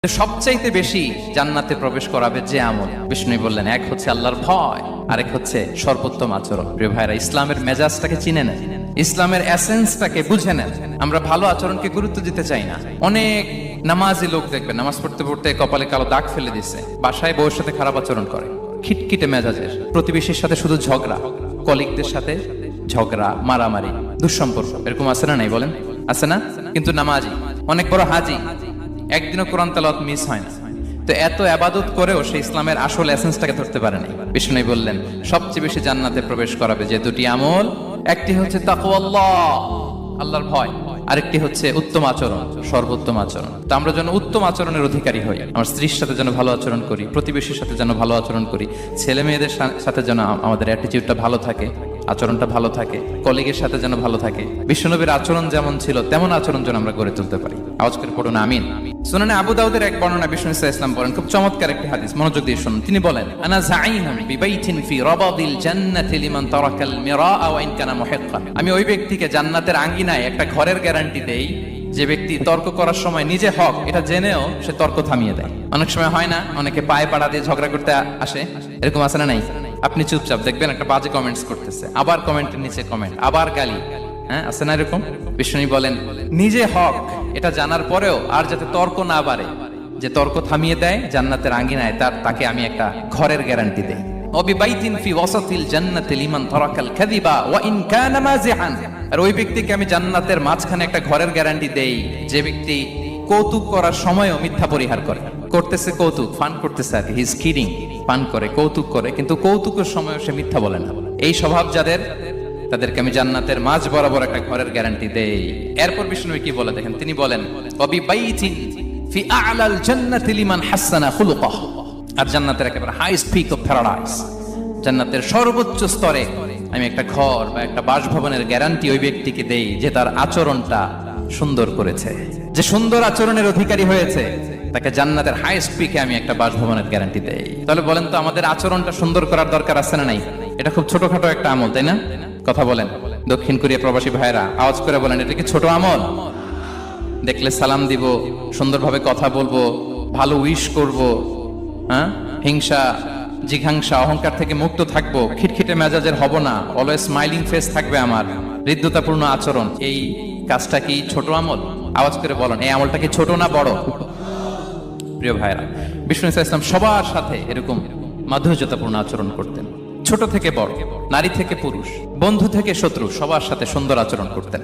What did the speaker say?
সবচাইতে বেশি জান্নাতে প্রবেশ করাবে যে আমল, বিষ্ণু বললেন, এক হচ্ছে আল্লাহর ভয়, আরেক হচ্ছে সর্বোত্তম আচরণ। প্রিয় ভাইরা, ইসলামের মেজাজটাকে চিনে নেন, ইসলামের এসেন্সটাকে বুঝে নেন। আমরা ভালো আচরণকে গুরুত্ব দিতে চাই না। অনেক নামাজি লোক দেখবেন নামাজ পড়তে পড়তে কপালে কালো দাগ ফেলে দিচ্ছে, বাসায় বউয়ের সাথে খারাপ আচরণ করে, খিটখিটে মেজাজের, প্রতিবেশীর সাথে শুধু ঝগড়া, কলিগদের সাথে ঝগড়া, মারামারি, দুঃসম্পর্ক, এরকম আছে না? নাই বলেন, আছে না? কিন্তু নামাজি, অনেক বড় হাজি, একদিনও কোরআন তেলাওয়াত মিস হয় না। তো এত ইবাদত করেও সে ইসলামের আসল এসেন্সটাকে ধরতে পারে নাই। বিষ্ণু বললেন, সবচেয়ে বেশি জান্নাতে প্রবেশ করাবে যে দুটি আমল, একটি হচ্ছে তাকওয়াল্লাহ, আল্লাহর ভয়, আরেকটি হচ্ছে উত্তম আচরণ, সর্বোত্তম আচরণ। তো আমরা যেন উত্তম আচরণের অধিকারী হই, আমার স্ত্রীর সাথে যেন ভালো আচরণ করি, প্রতিবেশীর সাথে যেন ভালো আচরণ করি, ছেলে মেয়েদের সাথে যেন আমাদের অ্যাটিটিউডটা ভালো থাকে, আচরণটা ভালো থাকে, কলিগের সাথে যেন ভালো থাকে। বিশ্বনবীর আচরণ যেমন ছিল তেমন আচরণ যেন আমরা গড়ে তুলতে পারি। আওয়াজ করে পড়ুন আমিন। সুনানে আবু দাউদের এক বর্ণনা, বিষ্ণু ইসলাম বলেন, খুব চমৎকার একটি হাদিস, মনোযোগ দিয়ে শুনুন। তিনি বলেন, আনা যাঈনুন বিবাইতিন ফি রাবাদিল জান্নাতি লিমান তারাকাল মিরাআ ওয়া ইন কানা মুহিক্কান। আমি ওই ব্যক্তিকে জান্নাতের আঙ্গিনায় একটা ঘরের গ্যারান্টি দেই যে ব্যক্তি তর্ক করার সময় নিজে হক এটা জেনেও সে তর্ক থামিয়ে দেয়। অনেক সময় হয় না, অনেকে পায়ে পাড়া দিয়ে ঝগড়া করতে আসে, এরকম আছে না? নাই? আপনি চুপচাপ দেখবেন একটা বাজে কমেন্টস করতেছে, আবার কমেন্টের নিচে কমেন্ট, আবার গালি, হ্যাঁ, আছে না এরকম? বিষ্ণু বলেন, নিজে হক এটা জানার পরেও আর যাতে তর্ক না বাড়ে, যে তর্ক থামিয়ে দেয় জান্নাতের আঙ্গিনায়, তাকে আমি একটা ঘরের গ্যারান্টি দেই। ওয়াবিবাইতিন ফি ওয়াসাতিল জান্নাতি লিমান তারাকাল কাযিবা ওয়া ইন কানা মাযিহান। আর ওই ব্যক্তিকে আমি জান্নাতের মাঝখানে একটা ঘরের গ্যারান্টি দেই যে ব্যক্তি কৌতুক করার সময়ও মিথ্যা পরিহার করে। করতেছে কৌতুক, ফান করতেছে আর কি, হি ইজ কিডিং, ফান করে, কৌতুক করে, কিন্তু কৌতুকের সময়ও সে মিথ্যা বলে না। এই স্বভাব যাদের, তাদেরকে আমি জান্নাতের মাঝ বরাবর একটা ঘরের গ্যারান্টি দেই। এরপর বিষ্ণু কি বলে দেখেন, তিনি বলেন, ওয়াবিবাইতিন ফি আ'লাল জান্নাতি লিমান হাসানা খুলুকাহু। আর জান্নাতের একেবারে হাইস্ট পিক অফ প্যারাডাইস, জান্নাতের সর্বোচ্চ স্তরে আমি একটা ঘর বা একটা বাসভবনের গ্যারান্টি ওই ব্যক্তিকে দেই যে তার আচরণটা সুন্দর করেছে, যে সুন্দর আচরণের অধিকারী হয়েছে, তাকে জান্নাতের হাইস্ট পিকে আমি একটা বাসভবনের গ্যারান্টি দেই। তাহলে বলেন তো, আমাদের আচরণটা সুন্দর করার দরকার আছে না নাই? এটা খুব ছোটখাটো একটা আমল, তাই না? কথা বলেন, দক্ষিণ কোরিয়া প্রবাসী ভাইরা আওয়াজ করে বলেন, এটা কি ছোট আমল? দেখলে সালাম দিব, সুন্দরভাবে কথা বলবো, ভালো উইশ করব, হ্যাঁ, হিংসা, জিঘাংসা, অহংকার থেকে মুক্ত থাকবো, খিটখিটে মেজাজের হব না, অলওয়েজ স্মাইলিং ফেস থাকবে আমার, হৃদ্যতাপূর্ণ আচরণ। এই কাজটা কি ছোট আমল? আওয়াজ করে বলেন, এই আমলটা কি ছোট না বড়? প্রিয় ভাইরা, বিষ্ণু ইসলাম সবার সাথে এরকম মাধুর্যতাপূর্ণ আচরণ করতেন। ছোট থেকে বড়, নারী থেকে পুরুষ, বন্ধু থেকে শত্রু, সবার সাথে সুন্দর আচরণ করতেন।